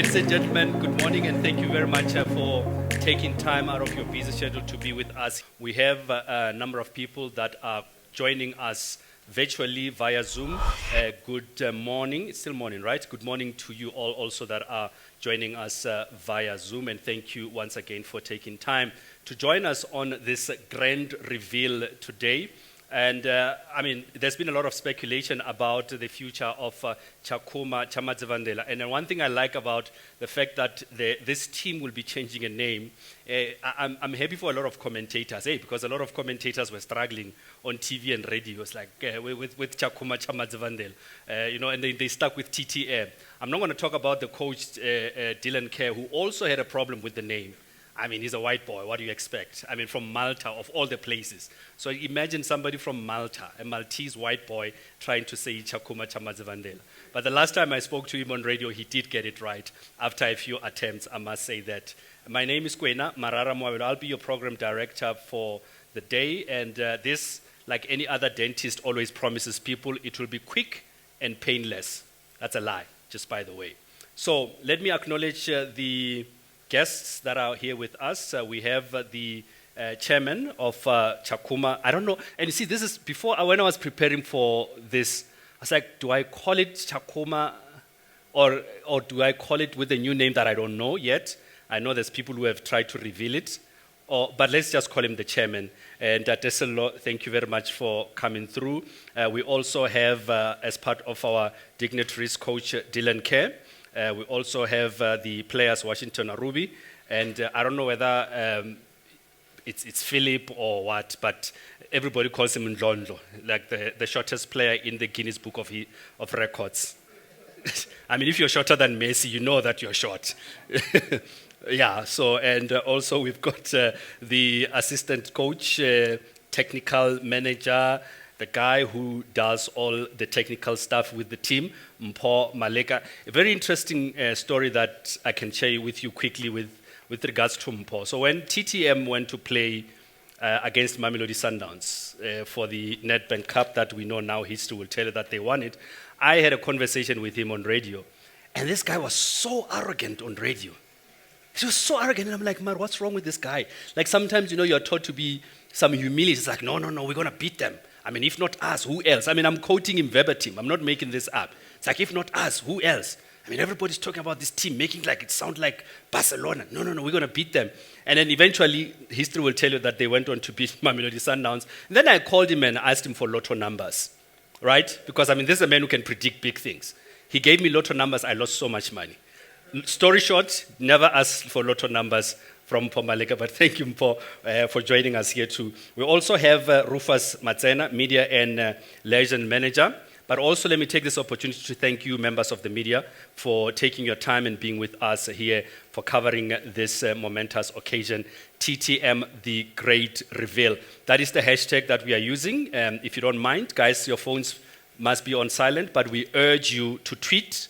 Ladies and gentlemen, good morning and thank you very much for taking time out of your busy schedule to be with us. We have a number of people that are joining us virtually via Zoom. Good morning. It's still morning, right? Good morning to you all also that are joining us via Zoom, and thank you once again for taking time to join us on this grand reveal today. And there's been a lot of speculation about the future of Chakuma Chamadzivandela. And one thing I like about the fact that this team will be changing a name, I'm happy for a lot of commentators, because a lot of commentators were struggling on TV and radio. It's like with Chakuma Chamadzivandela, and they stuck with TTM. I'm not going to talk about the coach, Dylan Kerr, who also had a problem with the name. He's a white boy. What do you expect? From Malta, of all the places. So imagine somebody from Malta, a Maltese white boy, trying to say Chakuma Chamadzivandela. But the last time I spoke to him on radio, he did get it right. After a few attempts, I must say that. My name is MARUMO. I'll be your program director for the day. And this, like any other dentist, always promises people it will be quick and painless. That's a lie, just by the way. So let me acknowledge the guests that are here with us. We have the chairman of Chakuma. I don't know. And you see, this is before, when I was preparing for this, I was like, do I call it Chakuma or do I call it with a new name that I don't know yet? I know there's people who have tried to reveal it. But let's just call him the chairman. And Teselo, thank you very much for coming through. We also have, as part of our dignitaries, Coach Dylan Kerr. We also have the players, Washington Arubi, and I don't know whether it's Philip or what, but everybody calls him Ndlondo, like the shortest player in the Guinness Book of Records. If you're shorter than Messi, you know that you're short. Yeah, so, and also we've got the assistant coach, technical manager, the guy who does all the technical stuff with the team, Mpho Maleka. A very interesting story that I can share with you quickly with regards to Mpho. So when TTM went to play against Mamelodi Sundowns for the Nedbank Cup that we know now, history will tell you that they won it, I had a conversation with him on radio. And this guy was so arrogant on radio. He was so arrogant, and I'm like, man, what's wrong with this guy? Like sometimes, you're taught to be some humility. It's like, no, we're going to beat them. If not us, who else? I'm quoting him verbatim. I'm not making this up. It's like, if not us, who else? Everybody's talking about this team, making like it sound like Barcelona. No, we're going to beat them. And then eventually, history will tell you that they went on to beat Mamelodi Sundowns. And then I called him and asked him for lotto numbers, right? Because, this is a man who can predict big things. He gave me lotto numbers. I lost so much money. Story short, never asked for lotto numbers from Mpho Maleka, but thank you, Mpho, for joining us here too. We also have Rufus Matsena, Media and Liaison Manager. But also let me take this opportunity to thank you, members of the media, for taking your time and being with us here for covering this momentous occasion, TTM, the Great Reveal. That is the hashtag that we are using. If you don't mind, guys, your phones must be on silent, but we urge you to tweet,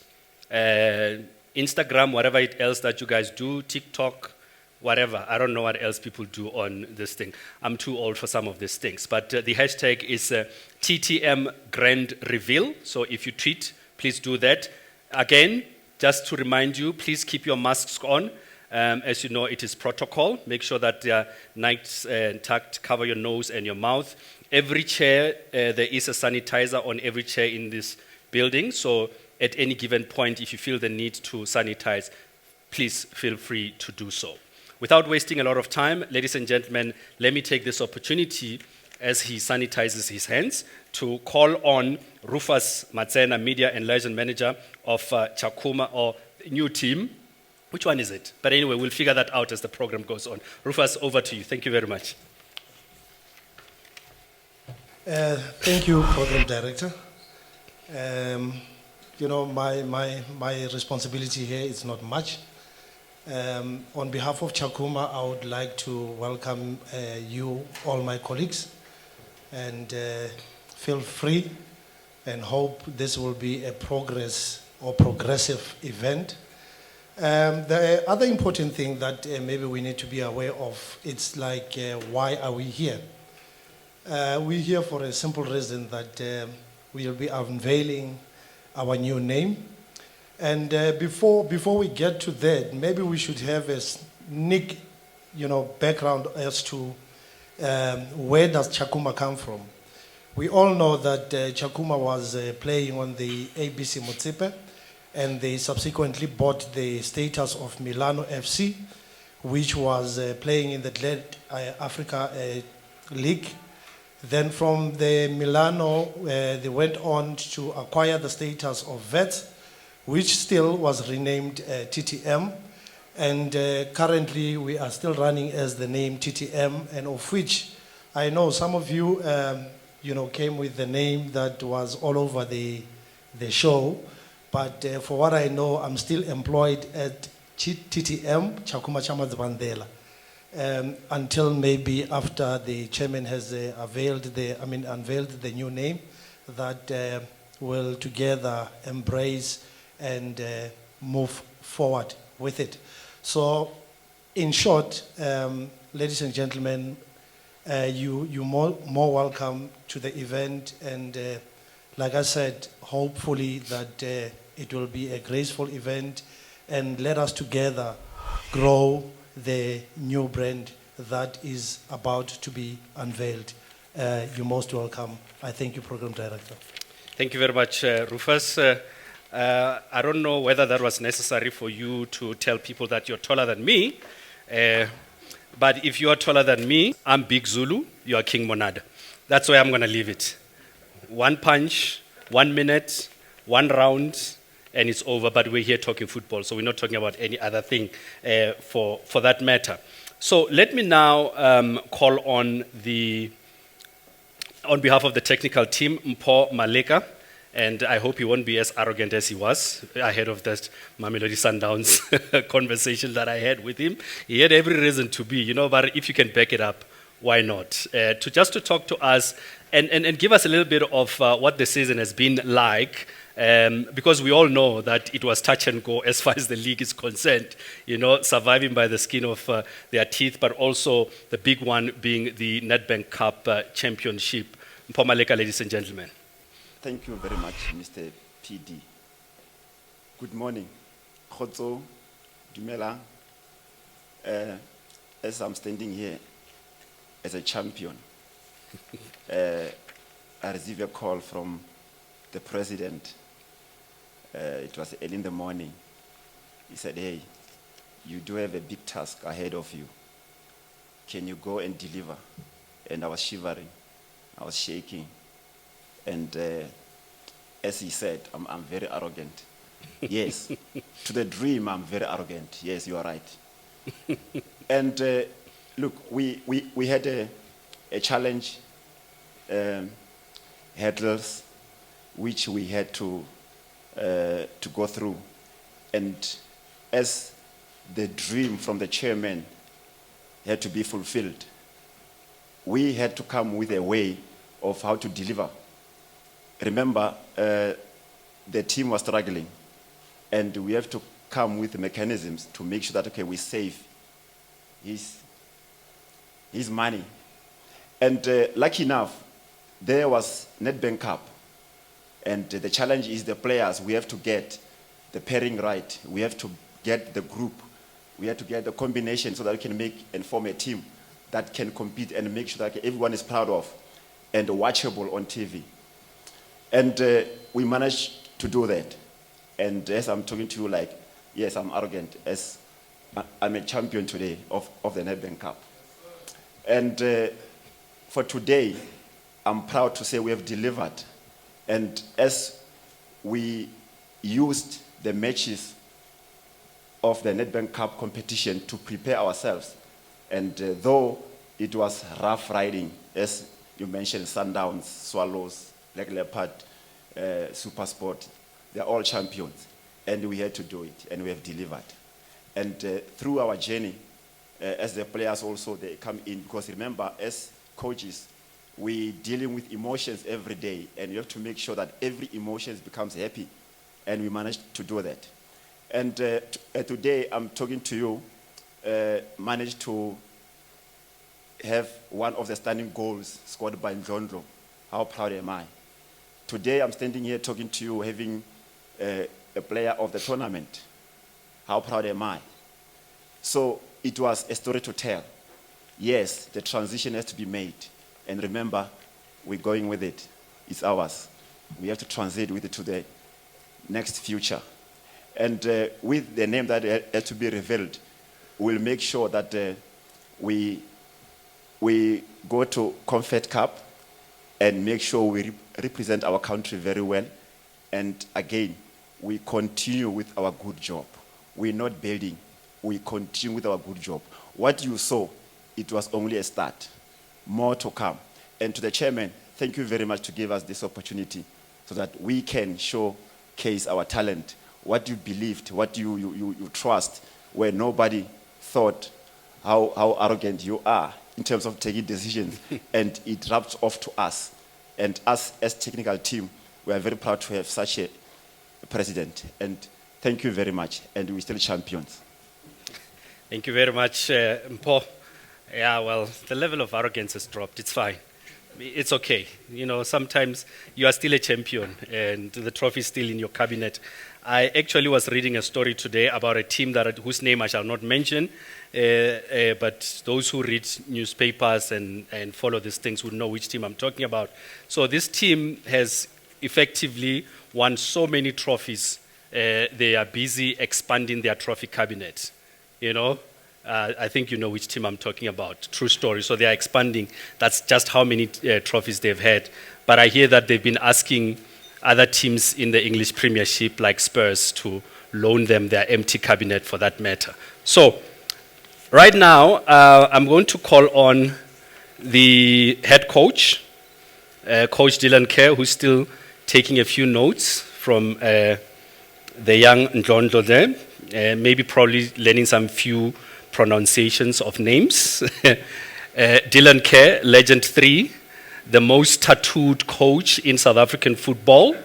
Instagram, whatever else that you guys do, TikTok, whatever. I don't know what else people do on this thing. I'm too old for some of these things. But the hashtag is TTM Grand Reveal. So if you tweet, please do that. Again, just to remind you, please keep your masks on. As you know, it is protocol. Make sure that they are nice and tucked, cover your nose and your mouth. Every chair, there is a sanitizer on every chair in this building. So at any given point, if you feel the need to sanitize, please feel free to do so. Without wasting a lot of time, ladies and gentlemen, let me take this opportunity as he sanitizes his hands to call on Rufus Matsena, Media and Liaison Manager of Chakuma, or new team. Which one is it? But anyway, we'll figure that out as the program goes on. Rufus, over to you. Thank you very much. Thank you, Program Director. My responsibility here is not much. On behalf of Chakuma, I would like to welcome you, all my colleagues, and feel free and hope this will be a progressive event. The other important thing that maybe we need to be aware of, it's like, why are we here? We're here for a simple reason that we'll be unveiling our new name. And before we get to that, maybe we should have a sneak, background as to where does Chakuma come from. We all know that Chakuma was playing on the ABC Motsepe, and they subsequently bought the status of Milano FC, which was playing in the Glad Africa League. Then from the Milano, they went on to acquire the status of Vets, which still was renamed TTM. And currently we are still running as the name TTM, and of which I know some of you, came with the name that was all over the show. But for what I know, I'm still employed at TTM, Chakuma Chamazibandela, until maybe after the chairman has unveiled the new name that will together embrace and move forward with it. So, in short, ladies and gentlemen, you're more welcome to the event, and like I said, hopefully that it will be a graceful event, and let us together grow the new brand that is about to be unveiled. You're most welcome. I thank you, Program Director. Thank you very much, Rufus. I don't know whether that was necessary for you to tell people that you're taller than me, but if you are taller than me, I'm Big Zulu, you are King Monada. That's where I'm going to leave it. One punch, 1 minute, one round, and it's over. But we're here talking football, so we're not talking about any other thing for that matter. So let me now call on on behalf of the technical team, Mpho Maleka, and I hope he won't be as arrogant as he was ahead of that Mamelodi Sundowns conversation that I had with him. He had every reason to be, but if you can back it up, why not? To talk to us and give us a little bit of what the season has been like, because we all know that it was touch and go as far as the league is concerned, surviving by the skin of their teeth, but also the big one being the Nedbank Cup Championship. Mpho Maleka, ladies and gentlemen. Thank you very much, Mr. PD. Good morning. Khotso, Dumela. As I'm standing here as a champion, I received a call from the president. It was early in the morning. He said, hey, you do have a big task ahead of you. Can you go and deliver? And I was shivering. I was shaking. And as he said, I'm very arrogant. Yes, to the dream, I'm very arrogant. Yes, you are right. And look, we had a challenge, hurdles, which we had to go through. And as the dream from the chairman had to be fulfilled, we had to come with a way of how to deliver. Remember, the team was struggling, and we have to come with mechanisms to make sure that, okay, we save his money. And lucky enough, there was Nedbank Cup, and the challenge is the players. We have to get the pairing right. We have to get the group. We have to get the combination so that we can make and form a team that can compete and make sure that everyone is proud of and watchable on TV. And we managed to do that. And as I'm talking to you, yes, I'm arrogant, as I'm a champion today of the Nedbank Cup. And for today, I'm proud to say we have delivered. And as we used the matches of the Nedbank Cup competition to prepare ourselves, and though it was rough riding, as you mentioned, Sundowns, Swallows, Black Leopard, Super Sport, they're all champions. And we had to do it, and we have delivered. And through our journey, as the players also, they come in, because remember, as coaches, we're dealing with emotions every day, and you have to make sure that every emotion becomes happy, and we managed to do that. And today, I'm talking to you, managed to have one of the standing goals scored by Ndlondlo. How proud am I? Today, I'm standing here talking to you, having a player of the tournament. How proud am I? So it was a story to tell. Yes, the transition has to be made. And remember, we're going with it. It's ours. We have to transit with it to the next future. And with the name that has to be revealed, we'll make sure that we go to Confed Cup and make sure we represent our country very well. And again, we continue with our good job. We're not building. We continue with our good job. What you saw, it was only a start. More to come. And to the chairman, thank you very much to give us this opportunity so that we can showcase our talent, what you believed, what you trust, where nobody thought how arrogant you are in terms of taking decisions, and it rubs off to us. And us as technical team, we are very proud to have such a president. And thank you very much, and we're still champions. Thank you very much, Mpo. Yeah, well, the level of arrogance has dropped. It's fine. It's okay. You know, sometimes you are still a champion and the trophy is still in your cabinet. I actually was reading a story today about a team whose name I shall not mention, but those who read newspapers and follow these things would know which team I'm talking about. So this team has effectively won so many trophies. They are busy expanding their trophy cabinet. You know, I think you know which team I'm talking about. True story. So they are expanding. That's just how many trophies they've had. But I hear that they've been asking other teams in the English Premiership, like Spurs, to loan them their empty cabinet for that matter. So right now, I'm going to call on the head coach, Coach Dylan Kerr, who's still taking a few notes from the young Ndlondo there, maybe probably learning some few pronunciations of names. Dylan Kerr, Legend 3, the most tattooed coach in South African football,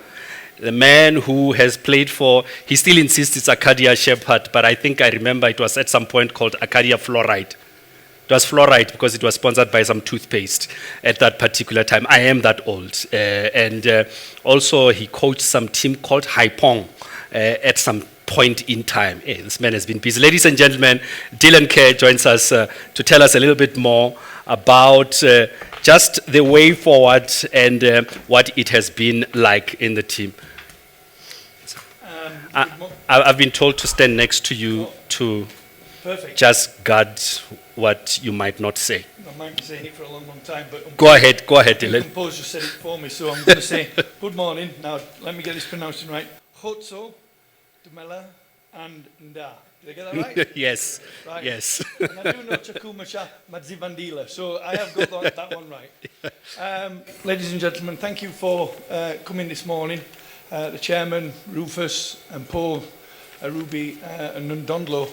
the man who has played for, he still insists it's Arcadia Shepherd, but I think I remember it was at some point called Arcadia Fluoride. It was fluoride because it was sponsored by some toothpaste at that particular time. I am that old. And also he coached some team called Haipong at some point in time. Hey, this man has been busy. Ladies and gentlemen, Dylan Kerr joins us to tell us a little bit more about just the way forward and what it has been like in the team. I've been told to stand next to you to just guard what you might not say. I might be saying it for a long, long time, but go ahead, Dylan. The composer said it for me, so I'm going to say good morning. Now, let me get this pronounced right. Hotso, Dumela, and Nda. Did I get that right? Yes. Right. Yes. And I do know Chakumasha Madzibandila, so I have got that one right. Ladies and gentlemen, thank you for coming this morning. The chairman, Rufus, and Paul, Ruby, and Ndondlo.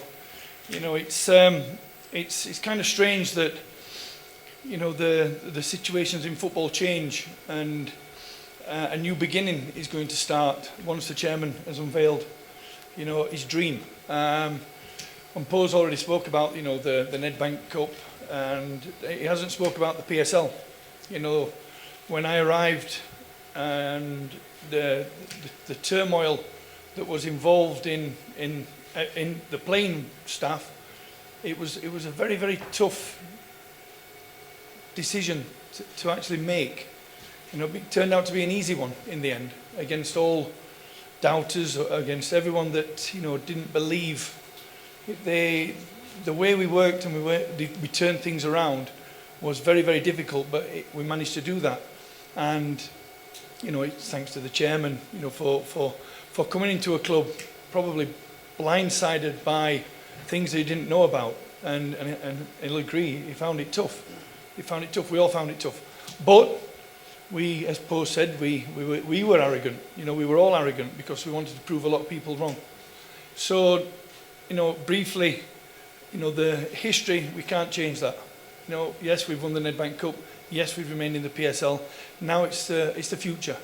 You know, it's kind of strange that, you know, the situations in football change, and a new beginning is going to start once the chairman has unveiled, you know, his dream. And Paul's already spoke about, you know, the Nedbank Cup, and he hasn't spoke about the PSL. You know, when I arrived, and the turmoil that was involved in the playing staff, it was a very, very tough decision to actually make. You know, it turned out to be an easy one in the end, against all doubters, against everyone that, you know, didn't believe. The way we worked and we turned things around was very, very difficult, but we managed to do that. And, you know, it's thanks to the chairman, you know, for coming into a club probably blindsided by things that he didn't know about, and he'll agree, he found it tough. He found it tough. We all found it tough. But we, as Paul said, we were arrogant. You know, we were all arrogant because we wanted to prove a lot of people wrong. So, you know, briefly, you know, the history, we can't change that. You know, yes, we've won the Nedbank Cup. Yes, we've remained in the PSL. Now it's the future.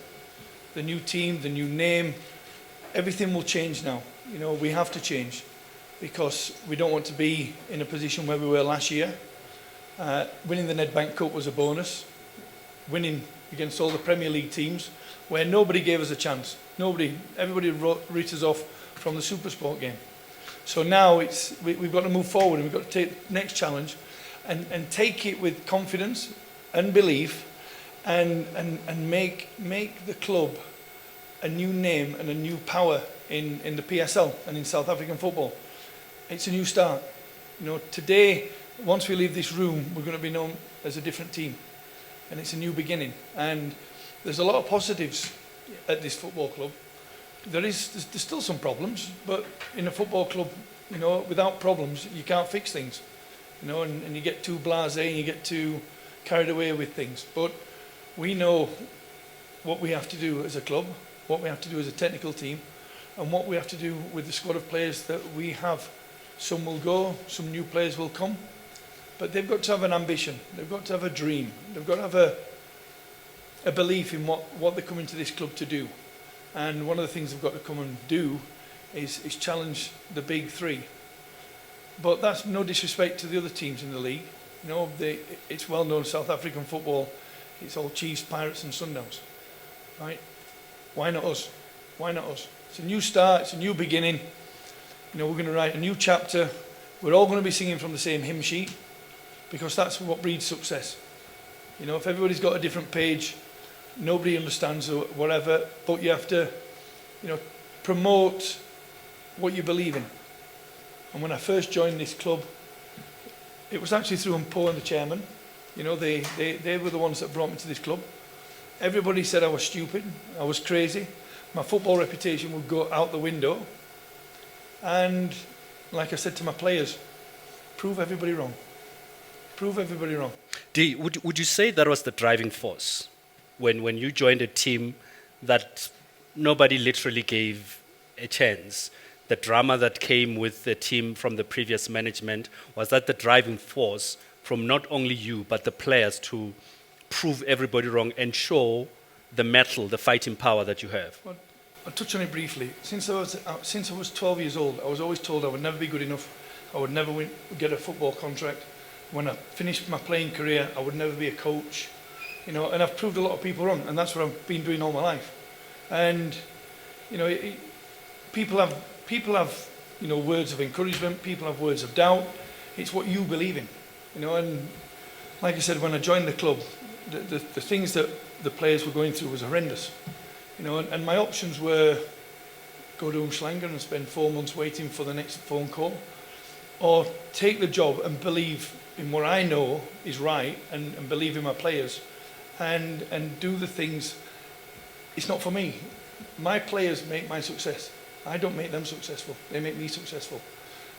The new team, the new name, everything will change now. You know, we have to change because we don't want to be in a position where we were last year. Winning the Nedbank Cup was a bonus. winning against all the Premier League teams, where nobody gave us a chance. Everybody wrote us off from the SuperSport game. So now we've got to move forward, and we've got to take the next challenge and take it with confidence and belief, and make the club a new name and a new power in the PSL and in South African football. It's a new start. You know, today, once we leave this room, we're going to be known as a different team, and it's a new beginning. And there's a lot of positives at this football club. There's still some problems, but in a football club, you know, without problems, you can't fix things. You know, and you get too blasé and you get too carried away with things. But we know what we have to do as a club, what we have to do as a technical team, and what we have to do with the squad of players that we have. Some will go, some new players will come, but they've got to have an ambition, they've got to have a dream, they've got to have a belief in what they come into this club to do. And one of the things they've got to come and do is challenge the big three. But that's no disrespect to the other teams in the league. You know, it's well known South African football, it's all Chiefs, Pirates and Sundowns, right? Why not us? Why not us? It's a new start, it's a new beginning. You know, we're going to write a new chapter. We're all going to be singing from the same hymn sheet, because that's what breeds success. You know, if everybody's got a different page, nobody understands or whatever, but you have to, you know, promote what you believe in. And when I first joined this club, it was actually through Mpo and the chairman. You know, they were the ones that brought me to this club. Everybody said I was stupid, I was crazy. My football reputation would go out the window. And like I said to my players, prove everybody wrong. Prove everybody wrong. Dee, would you say that was the driving force when you joined a team that nobody literally gave a chance? The drama that came with the team from the previous management, was that the driving force from not only you but the players to prove everybody wrong and show the mettle, the fighting power that you have? Well, I'll touch on it briefly. Since I was 12 years old, I was always told I would never be good enough. I would never get a football contract. When I finished my playing career, I would never be a coach. You know, and I've proved a lot of people wrong, and that's what I've been doing all my life. And you know, people have you know, words of encouragement. People have words of doubt. It's what you believe in. You know, and like I said, when I joined the club, the things that the players were going through was horrendous. You know, and my options were go to Umhlanga and spend 4 months waiting for the next phone call, or take the job and believe in what I know is right, and believe in my players, and do the things. It's not for me. My players make my success. I don't make them successful. They make me successful.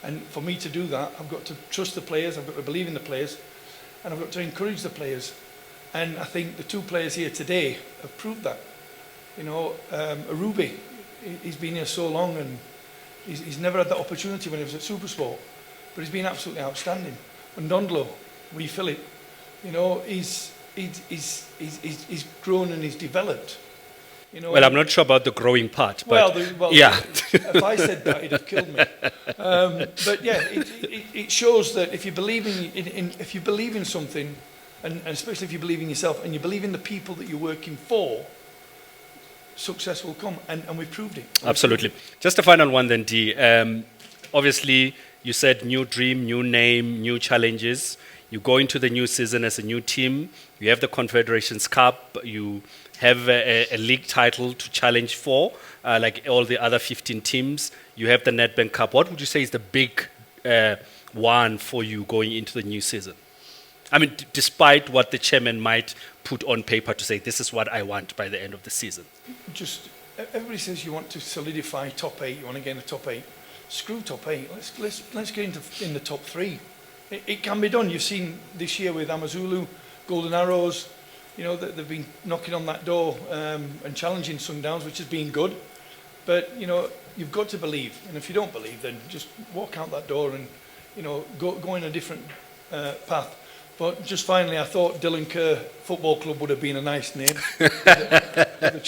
And for me to do that, I've got to trust the players, I've got to believe in the players, and I've got to encourage the players. And I think the two players here today have proved that. You know, Arubi, he's been here so long, and he's never had that opportunity when he was at SuperSport, but he's been absolutely outstanding. And Ndondlo, Wee Philip, you know, he's grown and he's developed. You know, well, I'm not sure about the growing part, but yeah. If I said that, it'd have killed me. But yeah, it shows that if you believe if you believe in something, and especially if you believe in yourself and you believe in the people that you're working for, success will come, and we've proved it. Absolutely. Just a final one then, Dee. Obviously, you said new dream, new name, new challenges. You go into the new season as a new team. You have the Confederations Cup. You have a league title to challenge for, like all the other 15 teams. You have the Nedbank Cup. What would you say is the big one for you going into the new season? I mean, despite what the chairman might put on paper to say, this is what I want by the end of the season. Just, everybody says you want to solidify top 8, you want to get in the top 8. Screw top 8, let's get in the top 3. It can be done. You've seen this year with Amazulu, Golden Arrows, you know, they've been knocking on that door and challenging Sundowns, which has been good. But, you know, you've got to believe. And if you don't believe, then just walk out that door and, you know, go in a different path. But just finally, I thought Dylan Kerr Football Club would have been a nice name. The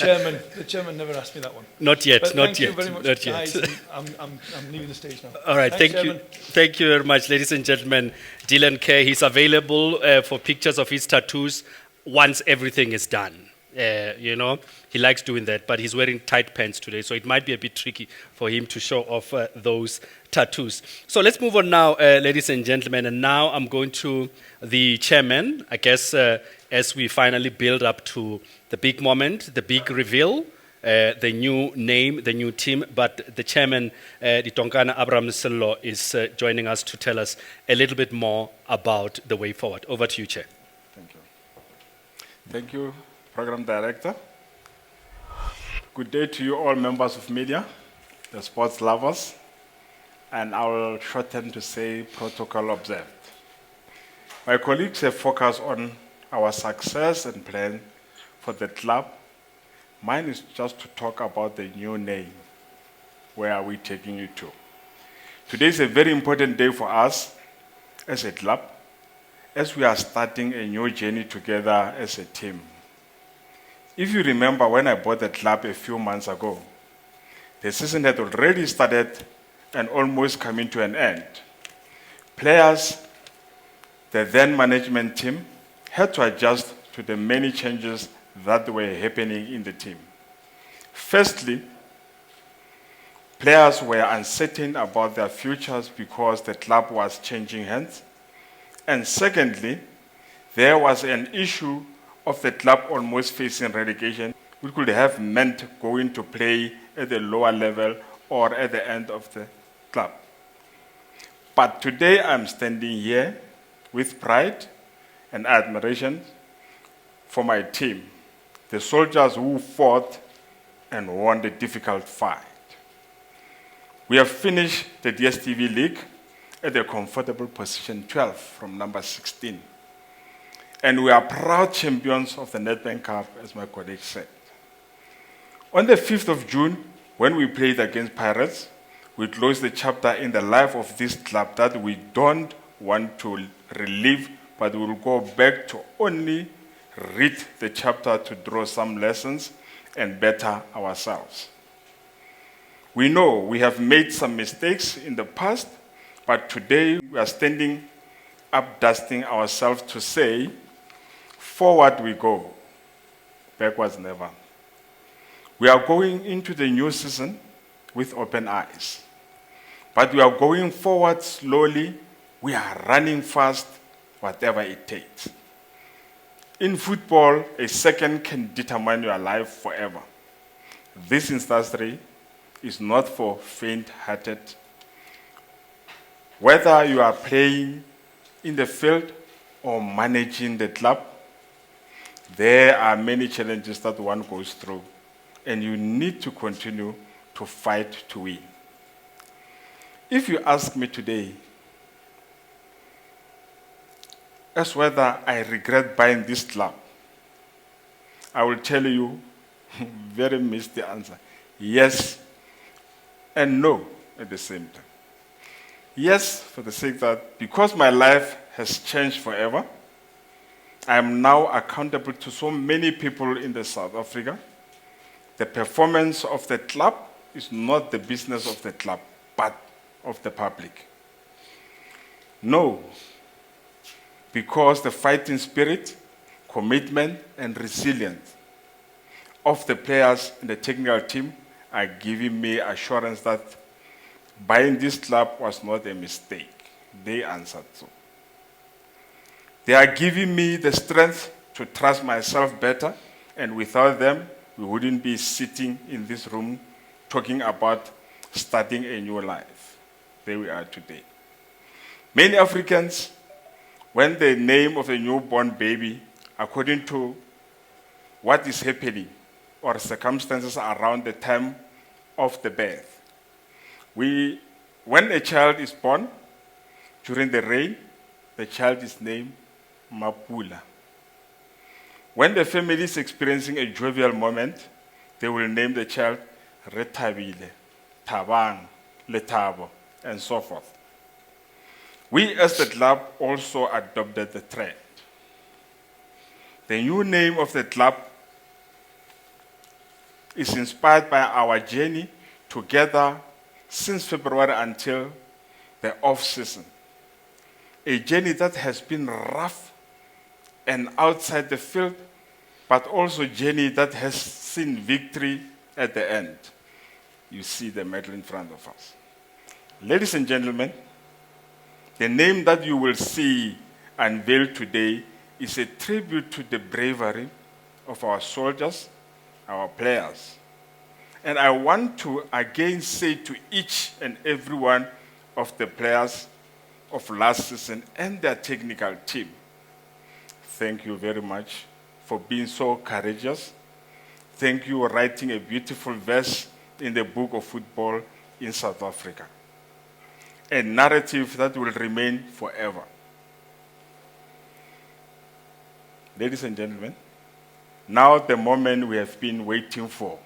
chairman never asked me that one. Not yet, but not thank yet. You very much, not guys, yet. I'm leaving the stage now. All right, Thanks, thank you. Thank you very much, ladies and gentlemen. Dylan Kerr, he's available for pictures of his tattoos once everything is done. You know, he likes doing that, but he's wearing tight pants today, so it might be a bit tricky for him to show off those tattoos. So let's move on now, ladies and gentlemen, and now I'm going to the chairman, I guess, as we finally build up to the big moment, the big reveal, the new name, the new team, but the chairman, Ditonkana Abraham Sello, is joining us to tell us a little bit more about the way forward. Over to you, Chair. Thank you. Thank you, Program Director. Good day to you all members of media, the sports lovers, and I will shorten to say protocol observed. My colleagues have focused on our success and plan for the club. Mine is just to talk about the new name. Where are we taking you to? Today is a very important day for us as a club, as we are starting a new journey together as a team. If you remember when I bought the club a few months ago, the season had already started and almost coming to an end. Players, the then management team, had to adjust to the many changes that were happening in the team. Firstly, players were uncertain about their futures because the club was changing hands. And secondly, there was an issue of the club almost facing relegation, which could have meant going to play at the lower level or at the end of the club. But today I'm standing here with pride and admiration for my team, the soldiers who fought and won the difficult fight. We have finished the DStv League at a comfortable position 12 from number 16. And we are proud champions of the Nedbank Cup, as my colleague said. On the 5th of June, when we played against Pirates, we closed the chapter in the life of this club that we don't want to relive, but we will go back to only read the chapter to draw some lessons and better ourselves. We know we have made some mistakes in the past, but today we are standing up, dusting ourselves to say, forward we go, backwards never. We are going into the new season with open eyes, but we are going forward slowly. We are running fast, whatever it takes. In football, a second can determine your life forever. This industry is not for faint-hearted. Whether you are playing in the field or managing the club, there are many challenges that one goes through, and you need to continue to fight to win. If you ask me today as whether I regret buying this club, I will tell you, very misty answer, yes and no at the same time. Yes, for the sake that because my life has changed forever, I am now accountable to so many people in the South Africa. The performance of the club is not the business of the club, but of the public. No, because the fighting spirit, commitment, and resilience of the players in the technical team are giving me assurance that buying this club was not a mistake. They answered so. They are giving me the strength to trust myself better, and without them, we wouldn't be sitting in this room talking about starting a new life. There we are today. Many Africans, when the name of a newborn baby, according to what is happening or circumstances around the time of the birth, when a child is born, during the rain, the child is named Mapula. When the family is experiencing a jovial moment, they will name the child Retabile, Tabang, Letabo, and so forth. We as the club also adopted the trend. The new name of the club is inspired by our journey together since February until the off-season. A journey that has been rough and outside the field, but also journey that has seen victory at the end. You see the medal in front of us. Ladies and gentlemen, the name that you will see unveiled today is a tribute to the bravery of our soldiers, our players. And I want to again say to each and every one of the players of last season and their technical team, thank you very much for being so courageous. Thank you for writing a beautiful verse in the book of football in South Africa. A narrative that will remain forever. Ladies and gentlemen, now the moment we have been waiting for.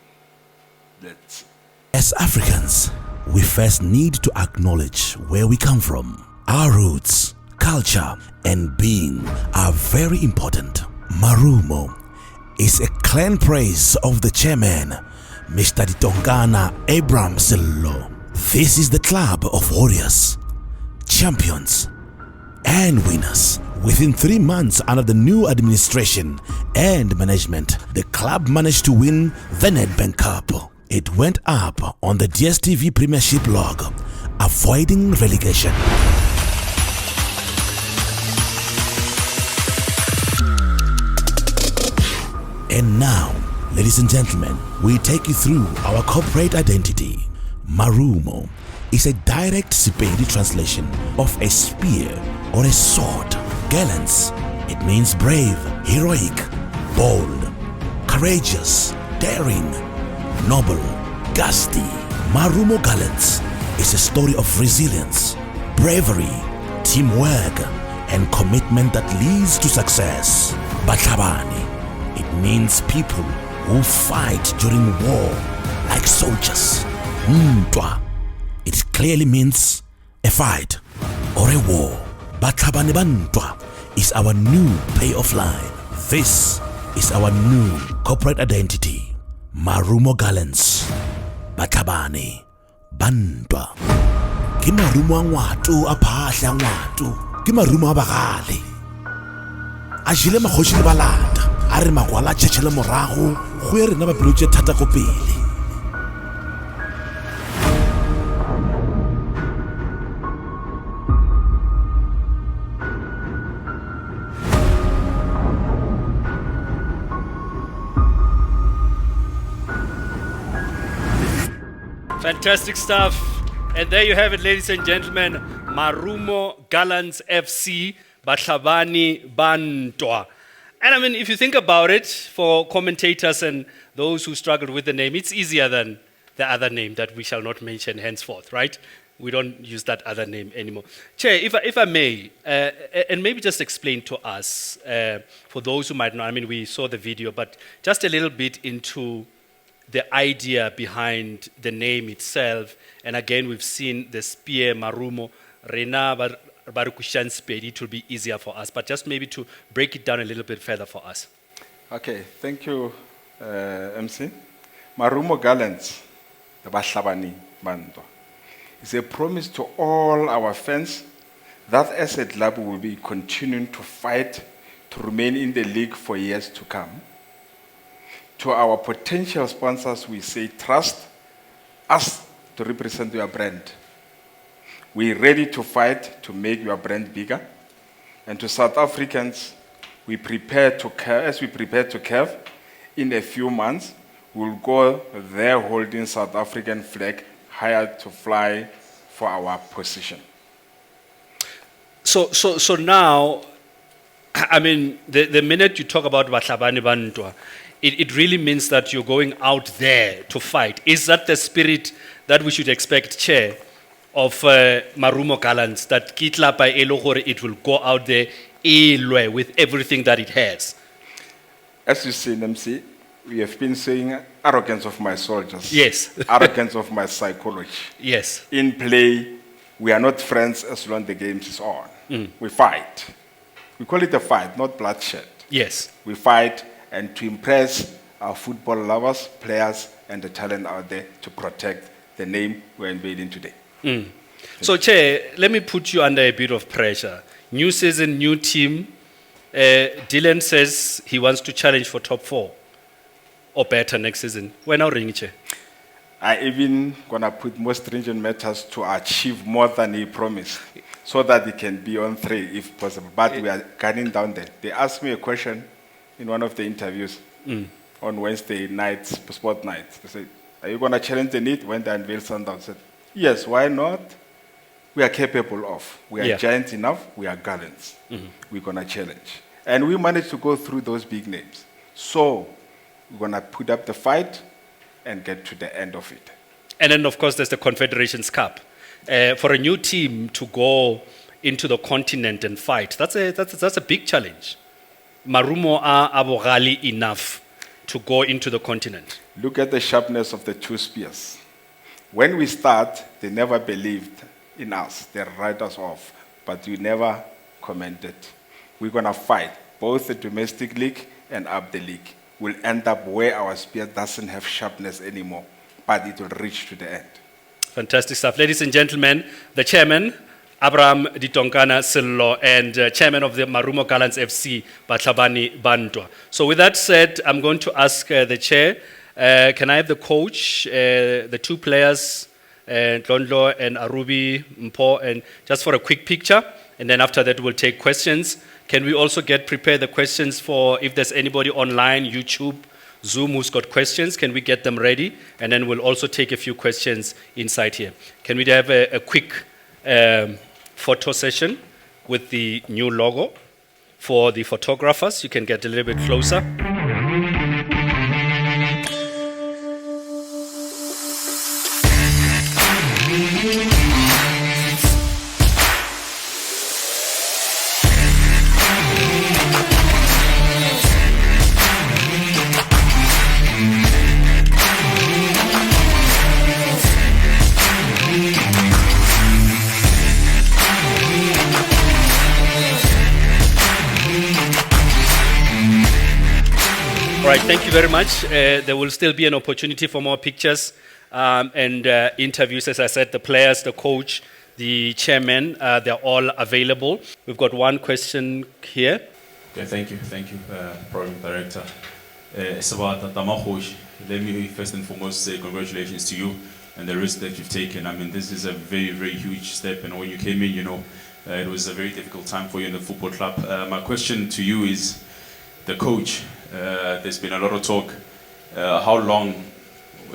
Let's. As Africans, we first need to acknowledge where we come from. Our roots, culture, and being are very important. Marumo is a clan praise of the chairman, Mr. Ditongana Abraham Sello. This is the club of warriors, champions, and winners. Within 3 months under the new administration and management, the club managed to win the Nedbank Cup. It went up on the DStv Premiership log, avoiding relegation. And now, ladies and gentlemen, we take you through our corporate identity. Marumo is a direct Sepedi translation of a spear or a sword. Gallants, it means brave, heroic, bold, courageous, daring, noble, gusty. Marumo Gallants is a story of resilience, bravery, teamwork, and commitment that leads to success. Batlhabane, it means people who fight during war like soldiers. Ntwa, it clearly means a fight or a war. Batlhabane Bantwa is our new play of line. This is our new corporate identity. Marumo Gallants, Batlhabane Bantwa. Ke marumo a ngwato a phahla ngwato. Ke marumo a bagale. A jile magoshi le balata. A re magwala tšhetšhele morago go e rena ba pelotse thata go pele. Fantastic stuff. And there you have it, ladies and gentlemen. Marumo Gallants FC, Batlhabane Bantwa. And I mean, if you think about it, for commentators and those who struggled with the name, it's easier than the other name that we shall not mention henceforth, right? We don't use that other name anymore. Chair, if I may, and maybe just explain to us, for those who might not, I mean, we saw the video, but just a little bit into the idea behind the name itself. And again, we've seen the spear, Marumo, Rena, Barukushan Spedi. It will be easier for us, but just maybe to break it down a little bit further for us. Okay, thank you, MC. Marumo Gallants, the Batlhabane Bantwa, is a promise to all our fans that as a club we will be continuing to fight to remain in the league for years to come. To our potential sponsors, we say, trust us to represent your brand. We're ready to fight to make your brand bigger. And to South Africans, we prepare to curve, as we prepare to curve, in a few months, we'll go there holding South African flag higher to fly for our position. So now, I mean, the minute you talk about Batlhabane Bantwa, it really means that you're going out there to fight. Is that the spirit that we should expect, Chair, of Marumo Gallants, that Kitlapa Elogore, it will go out there with everything that it has? As you see, MC, we have been saying arrogance of my soldiers. Yes. Arrogance of my psychology. Yes. In play, we are not friends as long as the game is on. We fight. We call it a fight, not bloodshed. Yes. We fight and to impress our football lovers, players, and the talent out there to protect the name we're unveiling today. So, Chair, let me put you under a bit of pressure. New season, new team. Dylan says he wants to challenge for top 4 or better next season. When are ring che? I even gonna put more stringent matters to achieve more than he promised, so that he can be on 3 if possible. But we are cutting down there. They asked me a question in one of the interviews on Wednesday nights, sport nights. They said, "Are you gonna challenge the need when they unveil Sundown?" I said, "Yes, why not? We are capable of. We are giants enough. We are gallants. We're gonna challenge." And we managed to go through those big names. So we're gonna put up the fight and get to the end of it. And then, of course, there's the Confederations Cup. For a new team to go into the continent and fight, that's a big challenge. Marumo are abogali enough to go into the continent. Look at the sharpness of the 2 spears. When we start, they never believed in us. They write us off, but we never commented. We're gonna fight both the domestic league and up the league. We'll end up where our spear doesn't have sharpness anymore, but it will reach to the end. Fantastic stuff. Ladies and gentlemen, the chairman, Abraham Ditonkana Sello, and chairman of the Marumo Gallants FC, Batlhabani Bantwa. So with that said, I'm going to ask the chair, can I have the coach, the 2 players, Dlondlo and Arubi Mpo, and just for a quick picture, and then after that we'll take questions. Can we also prepare the questions for if there's anybody online, YouTube, Zoom who's got questions, can we get them ready? And then we'll also take a few questions inside here. Can we have a quick photo session with the new logo for the photographers? You can get a little bit closer. All right, thank you very much. There will still be an opportunity for more pictures and interviews. As I said, the players, the coach, the chairman, they're all available. We've got one question here. Okay, thank you, Program Director. It's about Tamahosh. Let me first and foremost say congratulations to you and the risk that you've taken. I mean, this is a very, very huge step. And when you came in, it was a very difficult time for you in the football club. My question to you is the coach. There's been a lot of talk. How long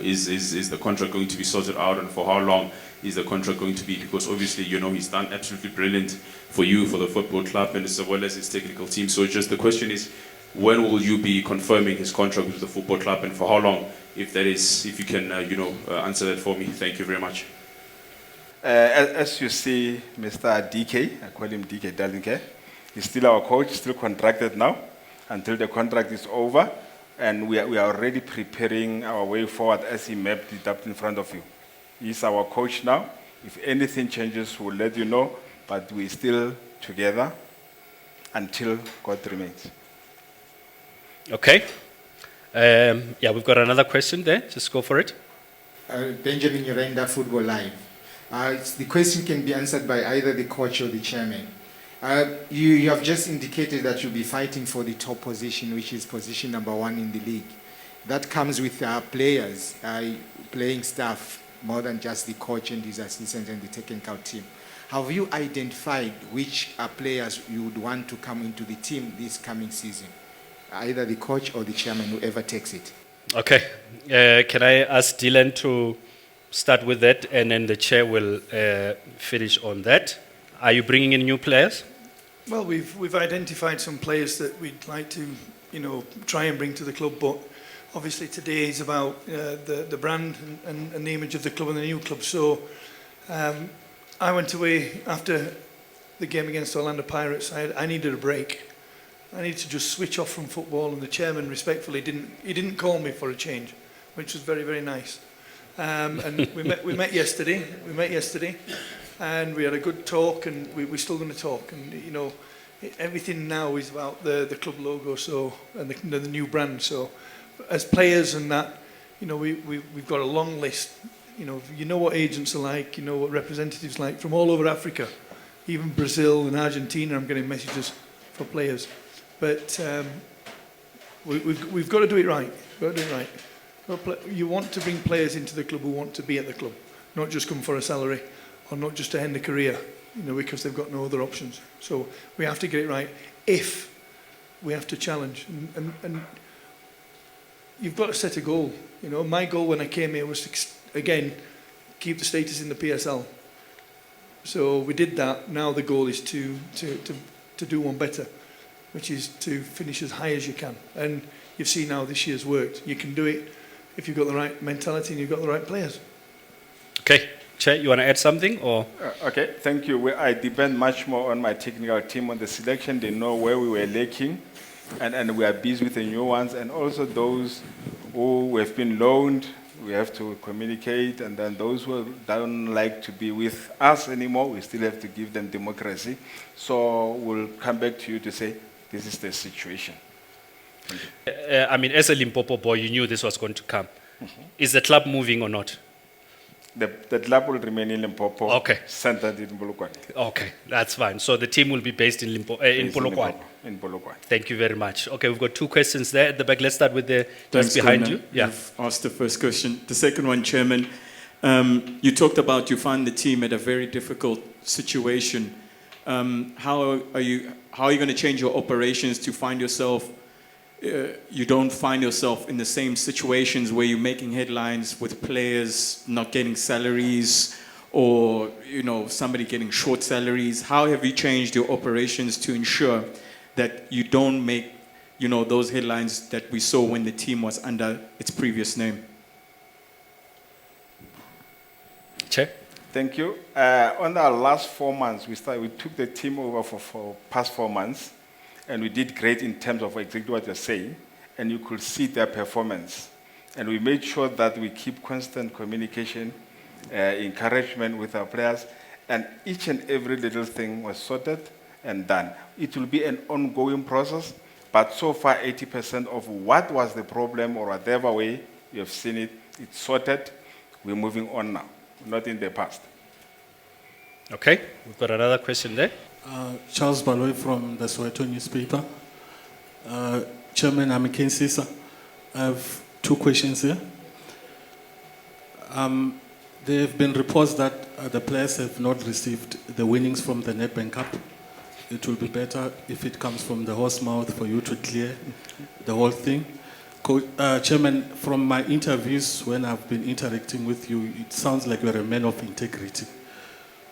is the contract going to be sorted out, and for how long is the contract going to be? Because obviously, he's done absolutely brilliant for you, for the football club, and as well as his technical team. So just the question is, when will you be confirming his contract with the football club, and for how long? If you can, answer that for me. Thank you very much. As you see, Mr. DK, I call him DK Dalinke, he's still our coach, still contracted now until the contract is over, and we are already preparing our way forward as he mapped it up in front of you. He's our coach now. If anything changes, we'll let you know, but we're still together until God remains. Okay. We've got another question there. Just go for it. Benjamin Yorenda, Football Live. The question can be answered by either the coach or the chairman. You have just indicated that you'll be fighting for the top position, which is position number 1 in the league. That comes with players, playing staff, more than just the coach and his assistants and the technical team. Have you identified which players you would want to come into the team this coming season? Either the coach or the chairman, whoever takes it. Okay. Can I ask Dylan to start with that, and then the chair will finish on that? Are you bringing in new players? Well, we've identified some players that we'd like to, try and bring to the club, but obviously today is about the brand and the image of the club and the new club. So I went away after the game against Orlando Pirates. I needed a break. I needed to just switch off from football, and the chairman respectfully didn't call me for a change, which was very, very nice. And we met yesterday. And we had a good talk, and we're still going to talk. And everything now is about the club logo, and the new brand. So, as players and that, we've got a long list. You know what agents are like. You know what representatives like from all over Africa, even Brazil and Argentina. I'm getting messages for players. But we've got to do it right. We've got to do it right. You want to bring players into the club who want to be at the club, not just come for a salary or not just to end a career, because they've got no other options. So we have to get it right if we have to challenge. And you've got to set a goal. My goal when I came here was to, again, keep the status in the PSL. So we did that. Now the goal is to do one better, which is to finish as high as you can. And you've seen how this year's worked. You can do it if you've got the right mentality and you've got the right players. Okay. Chair, you want to add something? Or? Okay, thank you. I depend much more on my technical team on the selection. They know where we were lacking, and we are busy with the new ones. And also those who have been loaned, we have to communicate. And then those who don't like to be with us anymore, we still have to give them democracy. So we'll come back to you to say, this is the situation. As a Limpopo boy, you knew this was going to come. Mm-hmm. Is the club moving or not? The club will remain in Limpopo, okay. Centered in Polokwane. Okay, that's fine. So the team will be based in Polokwane. In Polokwane. Thank you very much. Okay, we've got two questions there at the back. Let's start with the just behind you. Yeah. You've asked the first question. The second one, Chairman, you talked about you found the team at a very difficult situation. How are you going to change your operations to find yourself? You don't find yourself in the same situations where you're making headlines with players not getting salaries or somebody getting short salaries. How have you changed your operations to ensure that you don't make those headlines that we saw when the team was under its previous name? Chair. Thank you. On our last 4 months, we took the team over for past 4 months. And we did great in terms of exactly what you're saying, and you could see their performance. And we made sure that we keep constant communication, encouragement with our players, and each and every little thing was sorted and done. It will be an ongoing process, but so far 80% of what was the problem or whatever way you have seen it, it's sorted. We're moving on now, not in the past. Okay, we've got another question there. Charles Baloy from the Soweto newspaper. Chairman, I'm Ken Sisa. I have two questions here. There have been reports that the players have not received the winnings from the Nedbank Cup. It will be better if it comes from the horse mouth for you to clear the whole thing. Chairman, from my interviews when I've been interacting with you, it sounds like you're a man of integrity.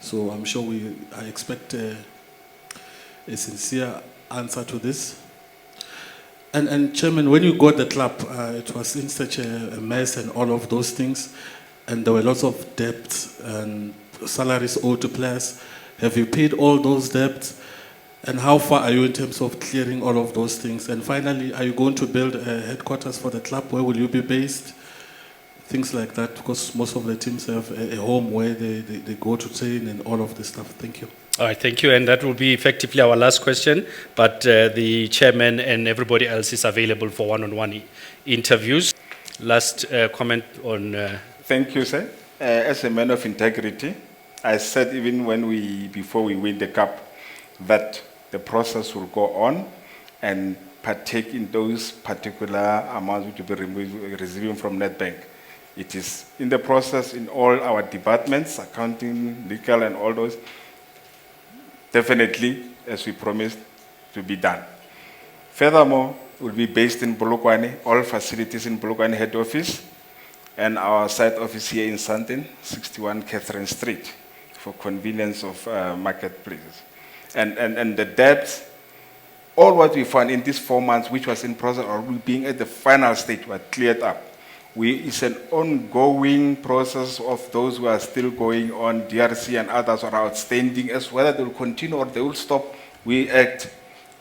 So I'm sure I expect a sincere answer to this. And Chairman, when you got the club, it was in such a mess and all of those things, and there were lots of debts and salaries owed to players. Have you paid all those debts? And how far are you in terms of clearing all of those things? And finally, are you going to build a headquarters for the club? Where will you be based? Things like that, because most of the teams have a home where they go to train and all of this stuff. Thank you. All right, thank you. And that will be effectively our last question. But the chairman and everybody else is available for one-on-one interviews. Last comment on... Thank you, sir. As a man of integrity, I said even before we win the cup, that the process will go on and partake in those particular amounts which will be receiving from Nedbank. It is in the process in all our departments, accounting, legal, and all those. Definitely, as we promised, to be done. Furthermore, we'll be based in Polokwane, all facilities in Polokwane head office, and our site office here in Sandton, 61 Catherine Street, for convenience of marketplaces. And the debts, all what we found in these 4 months, which was in process or being at the final stage, were cleared up. It's an ongoing process of those who are still going on, DRC and others are outstanding, as whether they will continue or they will stop. We act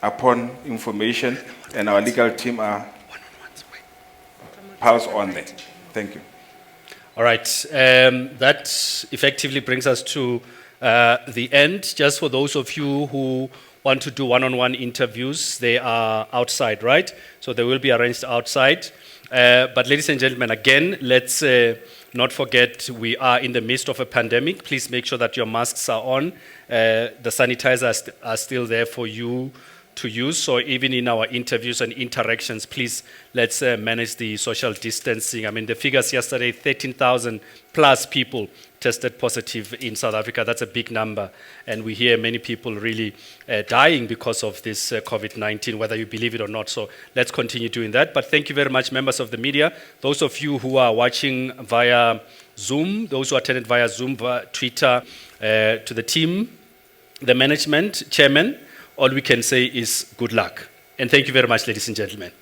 upon information, and our legal team are pulse on that. Thank you. All right, that effectively brings us to the end. Just for those of you who want to do one-on-one interviews, they are outside, right? So they will be arranged outside. But ladies and gentlemen, again, let's not forget we are in the midst of a pandemic. Please make sure that your masks are on. The sanitizers are still there for you to use. So even in our interviews and interactions, please let's manage the social distancing. I mean, the figures yesterday, 13,000 plus people tested positive in South Africa. That's a big number. And we hear many people really dying because of this COVID-19, whether you believe it or not. So let's continue doing that. But thank you very much, members of the media. Those of you who are watching via Zoom, those who attended via Zoom, via Twitter, to the team, the management, chairman, all we can say is good luck. And thank you very much, ladies and gentlemen.